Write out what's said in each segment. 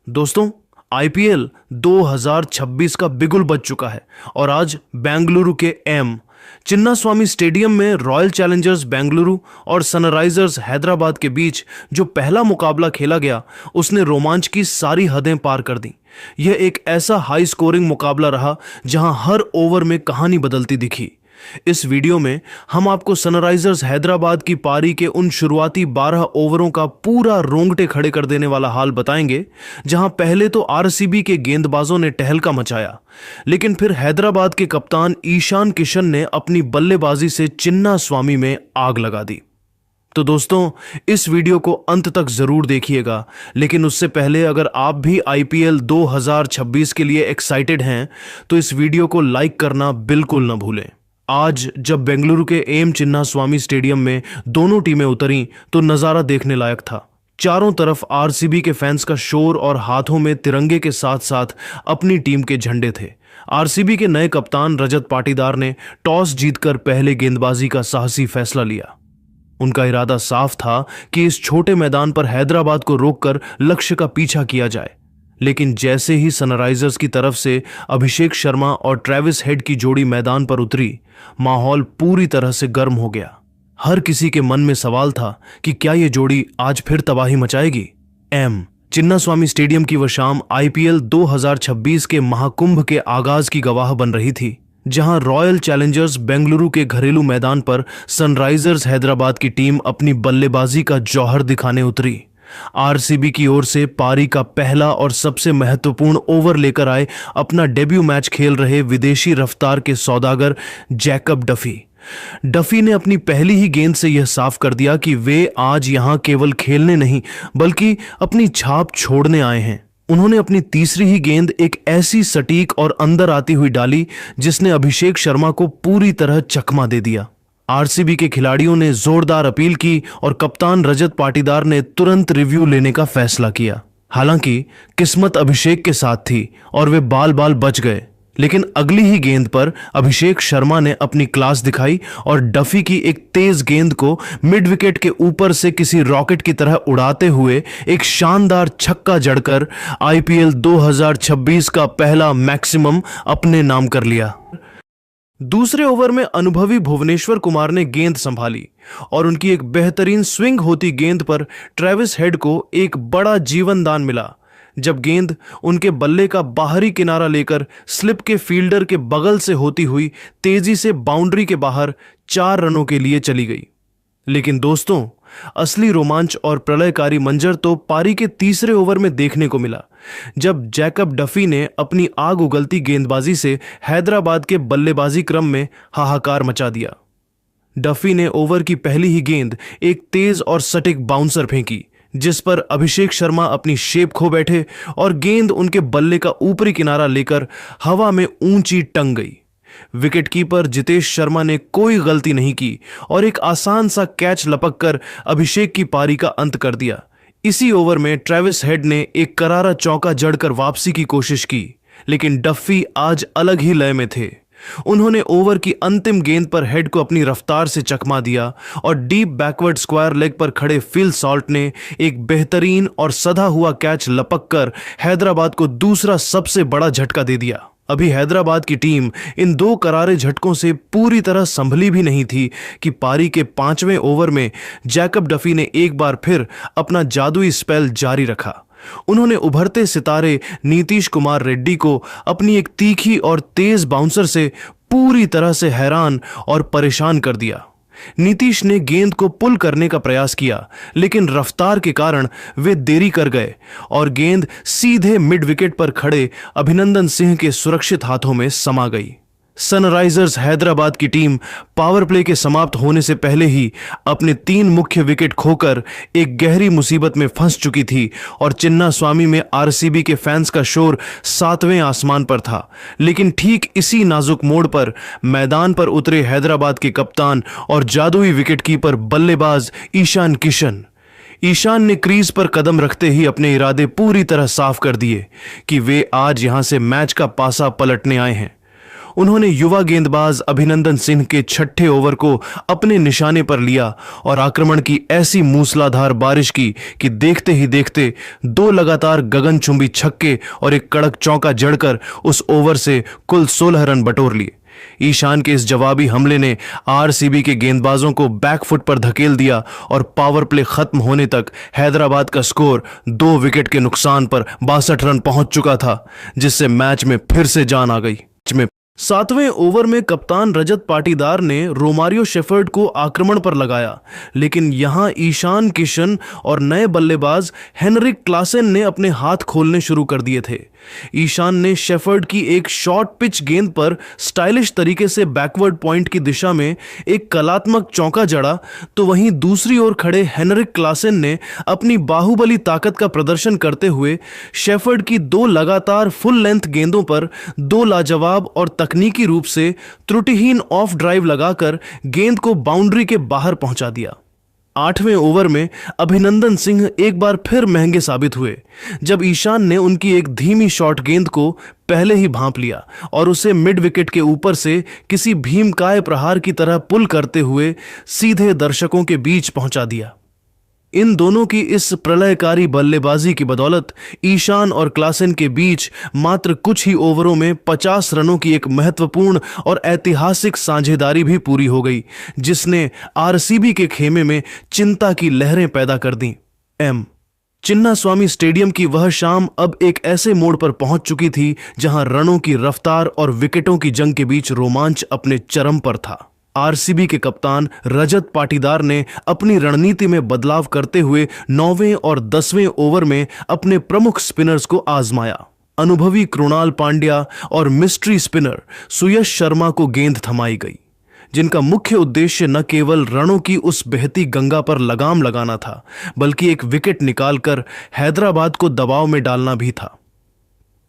दोस्तों, आईपीएल 2026 का बिगुल बज चुका है और आज बेंगलुरु के चिन्नास्वामी स्टेडियम में रॉयल चैलेंजर्स बेंगलुरु और सनराइजर्स हैदराबाद के बीच जो पहला मुकाबला खेला गया उसने रोमांच की सारी हदें पार कर दी। यह एक ऐसा हाई स्कोरिंग मुकाबला रहा जहां हर ओवर में कहानी बदलती दिखी। इस वीडियो में हम आपको सनराइजर्स हैदराबाद की पारी के उन शुरुआती 12 ओवरों का पूरा रोंगटे खड़े कर देने वाला हाल बताएंगे, जहां पहले तो आरसीबी के गेंदबाजों ने टहलका मचाया, लेकिन फिर हैदराबाद के कप्तान ईशान किशन ने अपनी बल्लेबाजी से चिन्नास्वामी में आग लगा दी। तो दोस्तों, इस वीडियो को अंत तक जरूर देखिएगा, लेकिन उससे पहले अगर आप भी आईपीएल 2026 के लिए एक्साइटेड हैं तो इस वीडियो को लाइक करना बिल्कुल न भूलें। आज जब बेंगलुरु के चिन्नास्वामी स्टेडियम में दोनों टीमें उतरी तो नजारा देखने लायक था। चारों तरफ आरसीबी के फैंस का शोर और हाथों में तिरंगे के साथ साथ अपनी टीम के झंडे थे। आरसीबी के नए कप्तान रजत पाटीदार ने टॉस जीतकर पहले गेंदबाजी का साहसी फैसला लिया। उनका इरादा साफ था कि इस छोटे मैदान पर हैदराबाद को रोककर लक्ष्य का पीछा किया जाए, लेकिन जैसे ही सनराइजर्स की तरफ से अभिषेक शर्मा और ट्रेविस हेड की जोड़ी मैदान पर उतरी, माहौल पूरी तरह से गर्म हो गया। हर किसी के मन में सवाल था कि क्या यह जोड़ी आज फिर तबाही मचाएगी। चिन्नास्वामी स्टेडियम की वह शाम आईपीएल 2026 के महाकुंभ के आगाज की गवाह बन रही थी, जहां रॉयल चैलेंजर्स बेंगलुरु के घरेलू मैदान पर सनराइजर्स हैदराबाद की टीम अपनी बल्लेबाजी का जौहर दिखाने उतरी। आरसीबी की ओर से पारी का पहला और सबसे महत्वपूर्ण ओवर लेकर आए अपना डेब्यू मैच खेल रहे विदेशी रफ्तार के सौदागर जैकब डफी ने अपनी पहली ही गेंद से यह साफ कर दिया कि वे आज यहां केवल खेलने नहीं बल्कि अपनी छाप छोड़ने आए हैं। उन्होंने अपनी तीसरी ही गेंद एक ऐसी सटीक और अंदर आती हुई डाली जिसने अभिषेक शर्मा को पूरी तरह चकमा दे दिया। आरसीबी के खिलाड़ियों ने जोरदार अपील की और कप्तान रजत पाटीदार ने तुरंत रिव्यू लेने का फैसला किया। हालांकि किस्मत अभिषेक के साथ थी और वे बाल बाल बच गए, लेकिन अगली ही गेंद पर अभिषेक शर्मा ने अपनी क्लास दिखाई और डफी की एक तेज गेंद को मिड विकेट के ऊपर से किसी रॉकेट की तरह उड़ाते हुए एक शानदार छक्का जड़कर आईपीएल 2026 का पहला मैक्सिमम अपने नाम कर लिया। दूसरे ओवर में अनुभवी भुवनेश्वर कुमार ने गेंद संभाली और उनकी एक बेहतरीन स्विंग होती गेंद पर ट्रेविस हेड को एक बड़ा जीवन दान मिला, जब गेंद उनके बल्ले का बाहरी किनारा लेकर स्लिप के फील्डर के बगल से होती हुई तेजी से बाउंड्री के बाहर 4 रनों के लिए चली गई। लेकिन दोस्तों, असली रोमांच और प्रलयकारी मंजर तो पारी के तीसरे ओवर में देखने को मिला, जब जैकब डफी ने अपनी आग उगलती गेंदबाजी से हैदराबाद के बल्लेबाजी क्रम में हाहाकार मचा दिया। डफी ने ओवर की पहली ही गेंद एक तेज और सटीक बाउंसर फेंकी, जिस पर अभिषेक शर्मा अपनी शेप खो बैठे और गेंद उनके बल्ले का ऊपरी किनारा लेकर हवा में ऊंची टंग गई। विकेटकीपर जितेश शर्मा ने कोई गलती नहीं की और एक आसान सा कैच लपककर अभिषेक की पारी का अंत कर दिया। इसी ओवर में ट्रेविस हेड ने एक करारा चौका जड़कर वापसी की कोशिश की, लेकिन डफी आज अलग ही लय में थे। उन्होंने ओवर की अंतिम गेंद पर हेड को अपनी रफ्तार से चकमा दिया और डीप बैकवर्ड स्क्वायर लेग पर खड़े फिल सॉल्ट ने एक बेहतरीन और सधा हुआ कैच लपककर हैदराबाद को दूसरा सबसे बड़ा झटका दे दिया। अभी हैदराबाद की टीम इन 2 करारे झटकों से पूरी तरह संभली भी नहीं थी कि पारी के 5वें ओवर में जैकब डफी ने एक बार फिर अपना जादुई स्पेल जारी रखा। उन्होंने उभरते सितारे नीतीश कुमार रेड्डी को अपनी एक तीखी और तेज बाउंसर से पूरी तरह से हैरान और परेशान कर दिया। नीतीश ने गेंद को पुल करने का प्रयास किया, लेकिन रफ्तार के कारण वे देरी कर गए और गेंद सीधे मिड विकेट पर खड़े अभिनंदन सिंह के सुरक्षित हाथों में समा गई। सनराइजर्स हैदराबाद की टीम पावर प्ले के समाप्त होने से पहले ही अपने 3 मुख्य विकेट खोकर एक गहरी मुसीबत में फंस चुकी थी और चिन्नास्वामी में आरसीबी के फैंस का शोर 7वें आसमान पर था। लेकिन ठीक इसी नाजुक मोड़ पर मैदान पर उतरे हैदराबाद के कप्तान और जादुई विकेटकीपर बल्लेबाज ईशान ने क्रीज पर कदम रखते ही अपने इरादे पूरी तरह साफ कर दिए कि वे आज यहां से मैच का पासा पलटने आए हैं। उन्होंने युवा गेंदबाज अभिनंदन सिंह के छठे ओवर को अपने निशाने पर लिया और आक्रमण की ऐसी मूसलाधार बारिश की कि देखते ही देखते 2 लगातार गगनचुंबी छक्के और एक कड़क चौका जड़कर उस ओवर से कुल 16 रन बटोर लिए। ईशान के इस जवाबी हमले ने आरसीबी के गेंदबाजों को बैकफुट पर धकेल दिया और पावर प्ले खत्म होने तक हैदराबाद का स्कोर 2 विकेट के नुकसान पर 62 रन पहुंच चुका था, जिससे मैच में फिर से जान आ गई। 7वें ओवर में कप्तान रजत पाटीदार ने रोमारियो शेफर्ड को आक्रमण पर लगाया, लेकिन यहां ईशान किशन और नए बल्लेबाज हेनरिक क्लासेन ने अपने हाथ खोलने शुरू कर दिए थे। ईशान ने शेफर्ड की एक शॉर्ट पिच गेंद पर स्टाइलिश तरीके से बैकवर्ड पॉइंट की दिशा में एक कलात्मक चौका जड़ा, तो वहीं दूसरी ओर खड़े हेनरिक क्लासेन ने अपनी बाहुबली ताकत का प्रदर्शन करते हुए शेफर्ड की 2 लगातार फुल लेंथ गेंदों पर 2 लाजवाब और तकनीकी रूप से त्रुटिहीन ऑफ ड्राइव लगाकर गेंद को बाउंड्री के बाहर पहुंचा दिया। 8वें ओवर में अभिनंदन सिंह एक बार फिर महंगे साबित हुए, जब ईशान ने उनकी एक धीमी शॉर्ट गेंद को पहले ही भांप लिया और उसे मिड विकेट के ऊपर से किसी भीमकाय प्रहार की तरह पुल करते हुए सीधे दर्शकों के बीच पहुंचा दिया। इन दोनों की इस प्रलयकारी बल्लेबाजी की बदौलत ईशान और क्लासेन के बीच मात्र कुछ ही ओवरों में 50 रनों की एक महत्वपूर्ण और ऐतिहासिक साझेदारी भी पूरी हो गई, जिसने आरसीबी के खेमे में चिंता की लहरें पैदा कर दी। चिन्नास्वामी स्टेडियम की वह शाम अब एक ऐसे मोड़ पर पहुंच चुकी थी जहां रनों की रफ्तार और विकेटों की जंग के बीच रोमांच अपने चरम पर था। आरसीबी के कप्तान रजत पाटीदार ने अपनी रणनीति में बदलाव करते हुए 9वें और 10वें ओवर में अपने प्रमुख स्पिनर्स को आजमाया। अनुभवी कृणाल पांड्या और मिस्ट्री स्पिनर सुयश शर्मा को गेंद थमाई गई, जिनका मुख्य उद्देश्य न केवल रनों की उस बहती गंगा पर लगाम लगाना था, बल्कि एक विकेट निकालकर हैदराबाद को दबाव में डालना भी था।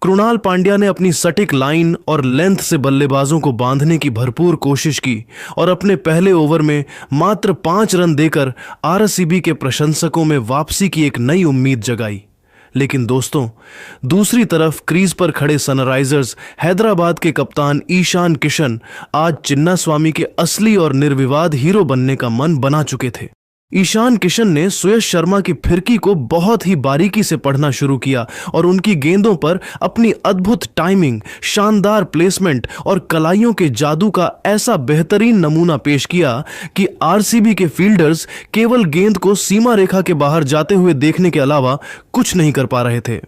कृणाल पांड्या ने अपनी सटीक लाइन और लेंथ से बल्लेबाजों को बांधने की भरपूर कोशिश की और अपने पहले ओवर में मात्र 5 रन देकर आरसीबी के प्रशंसकों में वापसी की एक नई उम्मीद जगाई। लेकिन दोस्तों, दूसरी तरफ क्रीज पर खड़े सनराइजर्स हैदराबाद के कप्तान ईशान किशन आज चिन्नास्वामी के असली और निर्विवाद हीरो बनने का मन बना चुके थे। ईशान किशन ने सुयश शर्मा की फिरकी को बहुत ही बारीकी से पढ़ना शुरू किया और उनकी गेंदों पर अपनी अद्भुत टाइमिंग, शानदार प्लेसमेंट और कलाइयों के जादू का ऐसा बेहतरीन नमूना पेश किया कि आरसीबी के फील्डर्स केवल गेंद को सीमा रेखा के बाहर जाते हुए देखने के अलावा कुछ नहीं कर पा रहे थे।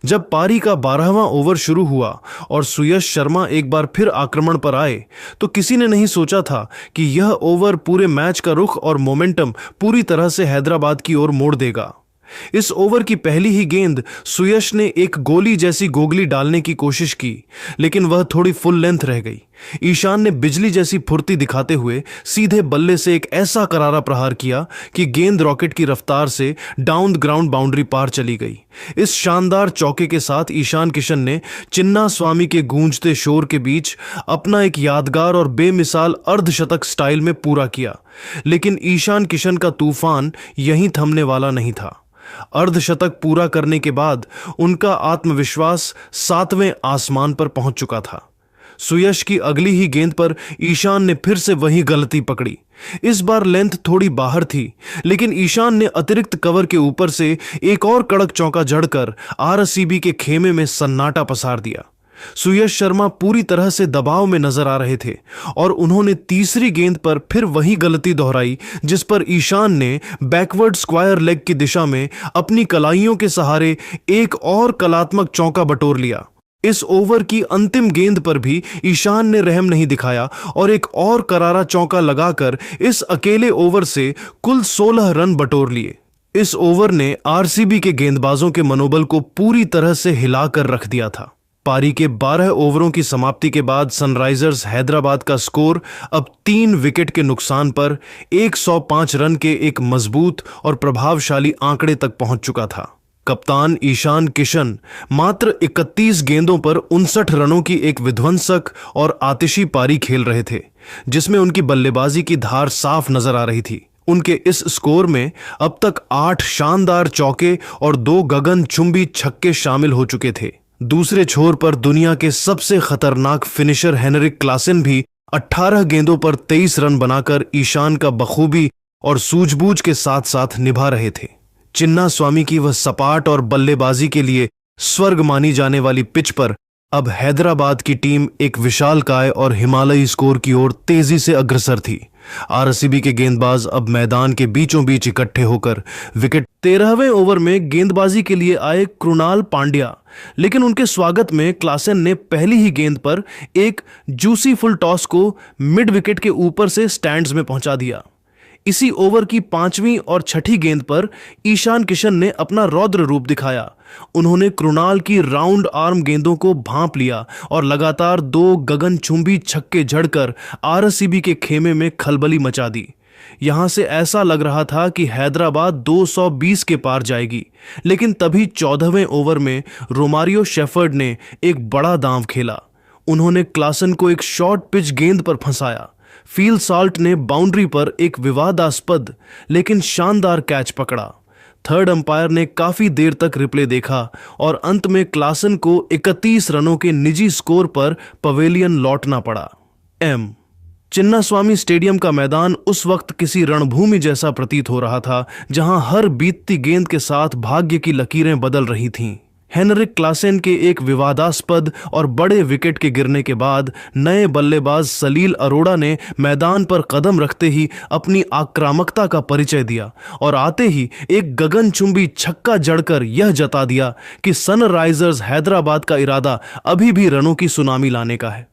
जब पारी का 12वां ओवर शुरू हुआ और सुयश शर्मा एक बार फिर आक्रमण पर आए, तो किसी ने नहीं सोचा था कि यह ओवर पूरे मैच का रुख और मोमेंटम पूरी तरह से हैदराबाद की ओर मोड़ देगा। इस ओवर की पहली ही गेंद सुयश ने एक गोली जैसी गोगली डालने की कोशिश की, लेकिन वह थोड़ी फुल लेंथ रह गई। ईशान ने बिजली जैसी फुर्ती दिखाते हुए सीधे बल्ले से एक ऐसा करारा प्रहार किया कि गेंद रॉकेट की रफ्तार से डाउन ग्राउंड बाउंड्री पार चली गई। इस शानदार चौके के साथ ईशान किशन ने चिन्नास्वामी के गूंजते शोर के बीच अपना एक यादगार और बेमिसाल अर्धशतक स्टाइल में पूरा किया। लेकिन ईशान किशन का तूफान यहीं थमने वाला नहीं था। अर्धशतक पूरा करने के बाद उनका आत्मविश्वास 7वें आसमान पर पहुंच चुका था। सुयश की अगली ही गेंद पर ईशान ने फिर से वही गलती पकड़ी। इस बार लेंथ थोड़ी बाहर थी, लेकिन ईशान ने अतिरिक्त कवर के ऊपर से एक और कड़क चौका जड़कर आरसीबी के खेमे में सन्नाटा पसार दिया। सुयश शर्मा पूरी तरह से दबाव में नजर आ रहे थे और उन्होंने तीसरी गेंद पर फिर वही गलती दोहराई, जिस पर ईशान ने बैकवर्ड स्क्वायर लेग की दिशा में अपनी कलाइयों के सहारे एक और कलात्मक चौका बटोर लिया। इस ओवर की अंतिम गेंद पर भी ईशान ने रहम नहीं दिखाया और एक और करारा चौका लगाकर इस अकेले ओवर से कुल 16 रन बटोर लिए। इस ओवर ने आरसीबी के गेंदबाजों के मनोबल को पूरी तरह से हिलाकर रख दिया था। पारी के 12 ओवरों की समाप्ति के बाद सनराइजर्स हैदराबाद का स्कोर अब 3 विकेट के नुकसान पर 105 रन के एक मजबूत और प्रभावशाली आंकड़े तक पहुंच चुका था। कप्तान ईशान किशन मात्र 31 गेंदों पर 59 रनों की एक विध्वंसक और आतिशी पारी खेल रहे थे, जिसमें उनकी बल्लेबाजी की धार साफ नजर आ रही थी। उनके इस स्कोर में अब तक 8 शानदार चौके और 2 गगनचुंबी छक्के शामिल हो चुके थे। दूसरे छोर पर दुनिया के सबसे खतरनाक फिनिशर हेनरिक क्लासेन भी 18 गेंदों पर 23 रन बनाकर ईशान का बखूबी और सूझबूझ के साथ साथ निभा रहे थे। चिन्नास्वामी की वह सपाट और बल्लेबाजी के लिए स्वर्ग मानी जाने वाली पिच पर अब हैदराबाद की टीम एक विशालकाय और हिमालयी स्कोर की ओर तेजी से अग्रसर थी। आरसीबी के गेंदबाज अब मैदान के बीचों बीच इकट्ठे होकर विकेट 13वें ओवर में गेंदबाजी के लिए आए कृणाल पांड्या, लेकिन उनके स्वागत में क्लासेन ने पहली ही गेंद पर एक जूसी फुल टॉस को मिड विकेट के ऊपर से स्टैंड्स में पहुंचा दिया। इसी ओवर की 5वीं और 6ठी गेंद पर ईशान किशन ने अपना रौद्र रूप दिखाया। उन्होंने कृणाल की राउंड आर्म गेंदों को भांप लिया और लगातार 2 गगनचुंबी छक्के जड़कर आरसीबी के खेमे में खलबली मचा दी। यहां से ऐसा लग रहा था कि हैदराबाद 220 के पार जाएगी, लेकिन तभी 14वें ओवर में रोमारियो शेफर्ड ने एक बड़ा दांव खेला। उन्होंने क्लासेन को एक शॉर्ट पिच गेंद पर फंसाया। फील साल्ट ने बाउंड्री पर एक विवादास्पद लेकिन शानदार कैच पकड़ा। थर्ड अंपायर ने काफी देर तक रिप्ले देखा और अंत में क्लासेन को 31 रनों के निजी स्कोर पर पवेलियन लौटना पड़ा। चिन्नास्वामी स्टेडियम का मैदान उस वक्त किसी रणभूमि जैसा प्रतीत हो रहा था, जहां हर बीतती गेंद के साथ भाग्य की लकीरें बदल रही थीं। हेनरिक क्लासेन के एक विवादास्पद और बड़े विकेट के गिरने के बाद नए बल्लेबाज सलील अरोड़ा ने मैदान पर कदम रखते ही अपनी आक्रामकता का परिचय दिया और आते ही एक गगनचुंबी छक्का जड़कर यह जता दिया कि सनराइजर्स हैदराबाद का इरादा अभी भी रनों की सुनामी लाने का है।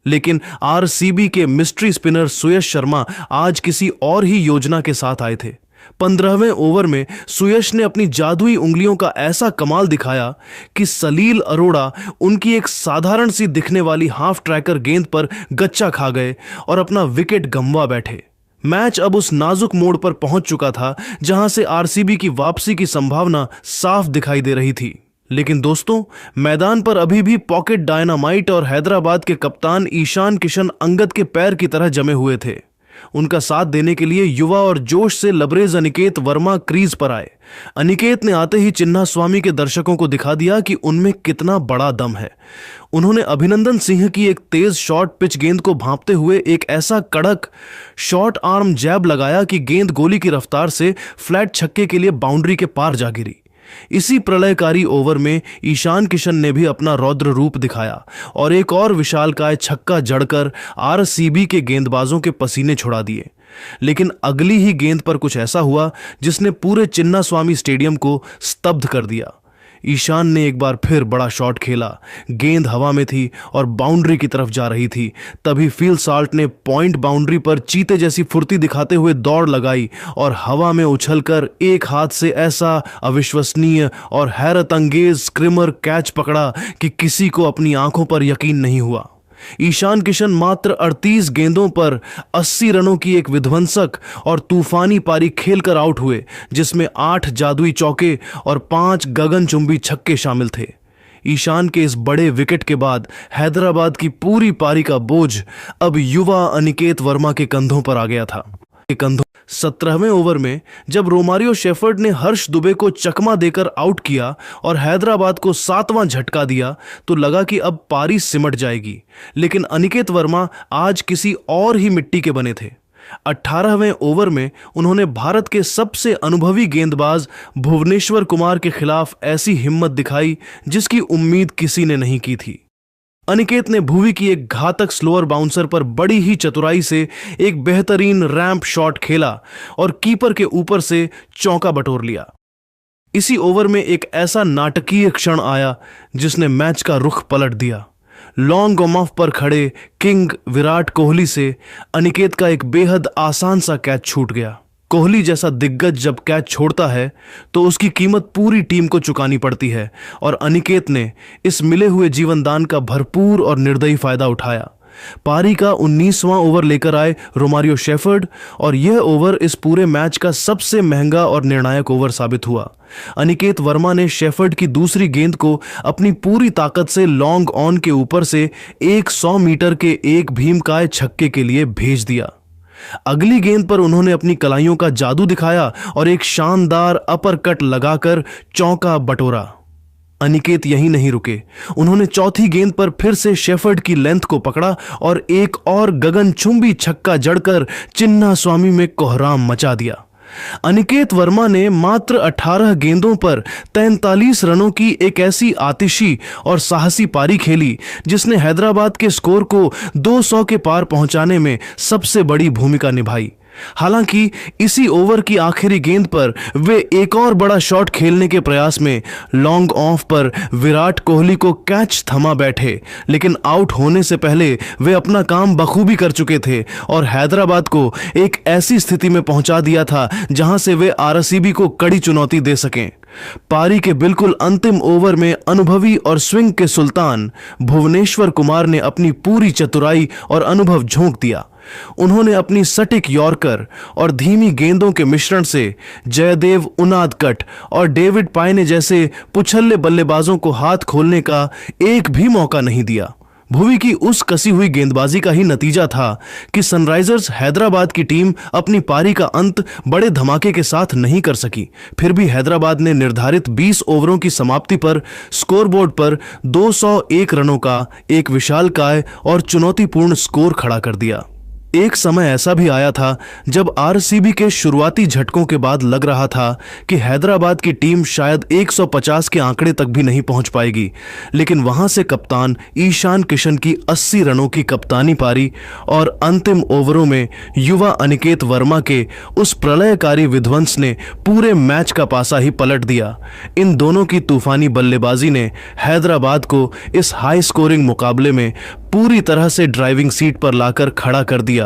लेकिन आरसीबी के मिस्ट्री स्पिनर सुयश शर्मा आज किसी और ही योजना के साथ आए थे। 15वें ओवर में सुयश ने अपनी जादुई उंगलियों का ऐसा कमाल दिखाया कि सलील अरोड़ा उनकी एक साधारण सी दिखने वाली हाफ ट्रैकर गेंद पर गच्चा खा गए और अपना विकेट गंवा बैठे। मैच अब उस नाजुक मोड़ पर पहुंच चुका था जहां से आरसीबी की वापसी की संभावना साफ दिखाई दे रही थी। लेकिन दोस्तों, मैदान पर अभी भी पॉकेट डायनामाइट और हैदराबाद के कप्तान ईशान किशन अंगद के पैर की तरह जमे हुए थे। उनका साथ देने के लिए युवा और जोश से लबरेज अनिकेत वर्मा क्रीज पर आए। अनिकेत ने आते ही चिन्नास्वामी के दर्शकों को दिखा दिया कि उनमें कितना बड़ा दम है। उन्होंने अभिनंदन सिंह की एक तेज शॉर्ट पिच गेंद को भांपते हुए एक ऐसा कड़क शॉर्ट आर्म जैब लगाया कि गेंद गोली की रफ्तार से फ्लैट छक्के के लिए बाउंड्री के पार जा गिरी। इसी प्रलयकारी ओवर में ईशान किशन ने भी अपना रौद्र रूप दिखाया और एक और विशालकाय छक्का जड़कर आरसीबी के गेंदबाजों के पसीने छुड़ा दिए। लेकिन अगली ही गेंद पर कुछ ऐसा हुआ जिसने पूरे चिन्नास्वामी स्टेडियम को स्तब्ध कर दिया। ईशान ने एक बार फिर बड़ा शॉट खेला। गेंद हवा में थी और बाउंड्री की तरफ जा रही थी। तभी फील साल्ट ने पॉइंट बाउंड्री पर चीते जैसी फुर्ती दिखाते हुए दौड़ लगाई और हवा में उछलकर एक हाथ से ऐसा अविश्वसनीय और हैरत अंगेज स्क्रिमर कैच पकड़ा कि किसी को अपनी आंखों पर यकीन नहीं हुआ। ईशान किशन मात्र 38 गेंदों पर 80 रनों की एक विध्वंसक और तूफानी पारी खेलकर आउट हुए, जिसमें 8 जादुई चौके और 5 गगनचुंबी छक्के शामिल थे। ईशान के इस बड़े विकेट के बाद हैदराबाद की पूरी पारी का बोझ अब युवा अनिकेत वर्मा के कंधों पर आ गया था। 17वें ओवर में जब रोमारियो शेफर्ड ने हर्ष दुबे को चकमा देकर आउट किया और हैदराबाद को 7वां झटका दिया तो लगा कि अब पारी सिमट जाएगी। लेकिन अनिकेत वर्मा आज किसी और ही मिट्टी के बने थे। 18वें ओवर में उन्होंने भारत के सबसे अनुभवी गेंदबाज भुवनेश्वर कुमार के खिलाफ ऐसी हिम्मत दिखाई जिसकी उम्मीद किसी ने नहीं की थी। अनिकेत ने भुवी की एक घातक स्लोअर बाउंसर पर बड़ी ही चतुराई से एक बेहतरीन रैंप शॉट खेला और कीपर के ऊपर से चौका बटोर लिया। इसी ओवर में एक ऐसा नाटकीय क्षण आया जिसने मैच का रुख पलट दिया। लॉन्ग ऑन ऑफ पर खड़े किंग विराट कोहली से अनिकेत का एक बेहद आसान सा कैच छूट गया। कोहली जैसा दिग्गज जब कैच छोड़ता है तो उसकी कीमत पूरी टीम को चुकानी पड़ती है और अनिकेत ने इस मिले हुए जीवनदान का भरपूर और निर्दयी फायदा उठाया। पारी का 19वां ओवर लेकर आए रोमारियो शेफर्ड और यह ओवर इस पूरे मैच का सबसे महंगा और निर्णायक ओवर साबित हुआ। अनिकेत वर्मा ने शेफर्ड की दूसरी गेंद को अपनी पूरी ताकत से लॉन्ग ऑन के ऊपर से 100 मीटर के एक भीमकाय छक्के के लिए भेज दिया। अगली गेंद पर उन्होंने अपनी कलाइयों का जादू दिखाया और एक शानदार अपर कट लगाकर चौका बटोरा। अनिकेत यहीं नहीं रुके। उन्होंने चौथी गेंद पर फिर से शेफर्ड की लेंथ को पकड़ा और एक और गगनचुंबी छक्का जड़कर चिन्नास्वामी में कोहराम मचा दिया। अनिकेत वर्मा ने मात्र 18 गेंदों पर 43 रनों की एक ऐसी आतिशी और साहसी पारी खेली जिसने हैदराबाद के स्कोर को 200 के पार पहुंचाने में सबसे बड़ी भूमिका निभाई। हालांकि इसी ओवर की आखिरी गेंद पर वे एक और बड़ा शॉट खेलने के प्रयास में लॉन्ग ऑफ पर विराट कोहली को कैच थमा बैठे, लेकिन आउट होने से पहले वे अपना काम बखूबी कर चुके थे और हैदराबाद को एक ऐसी स्थिति में पहुंचा दिया था जहां से वे आरसीबी को कड़ी चुनौती दे सकें। पारी के बिल्कुल अंतिम ओवर में अनुभवी और स्विंग के सुल्तान भुवनेश्वर कुमार ने अपनी पूरी चतुराई और अनुभव झोंक दिया। उन्होंने अपनी सटीक यॉर्कर और धीमी गेंदों के मिश्रण से जयदेव उनादकट और डेविड पायने जैसे पुछल्ले बल्लेबाजों को हाथ खोलने का एक भी मौका नहीं दिया। भुवी की उस कसी हुई गेंदबाजी का ही नतीजा था कि सनराइजर्स हैदराबाद की टीम अपनी पारी का अंत बड़े धमाके के साथ नहीं कर सकी। फिर भी हैदराबाद ने निर्धारित 20 ओवरों की समाप्ति पर स्कोरबोर्ड पर 201 रनों का एक विशालकाय और चुनौतीपूर्ण स्कोर खड़ा कर दिया। एक समय ऐसा भी आया था जब आरसीबी के शुरुआती झटकों के बाद लग रहा था कि हैदराबाद की टीम शायद 150 के आंकड़े तक भी नहीं पहुंच पाएगी, लेकिन वहां से कप्तान ईशान किशन की 80 रनों की कप्तानी पारी और अंतिम ओवरों में युवा अनिकेत वर्मा के उस प्रलयकारी विध्वंस ने पूरे मैच का पासा ही पलट दिया। इन दोनों की तूफानी बल्लेबाजी ने हैदराबाद को इस हाई स्कोरिंग मुकाबले में पूरी तरह से ड्राइविंग सीट पर लाकर खड़ा कर दिया।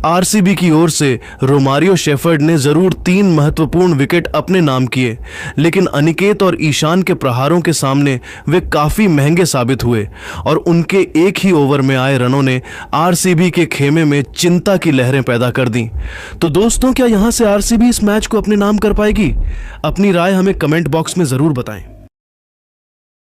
आरसीबी की ओर से रोमारियो शेफर्ड ने जरूर 3 महत्वपूर्ण विकेट अपने नाम किए, लेकिन अनिकेत और ईशान के प्रहारों के सामने वे काफी महंगे साबित हुए और उनके एक ही ओवर में आए रनों ने आरसीबी के खेमे में चिंता की लहरें पैदा कर दी। तो दोस्तों, क्या यहां से आरसीबी इस मैच को अपने नाम कर पाएगी? अपनी राय हमें कमेंट बॉक्स में जरूर बताएं।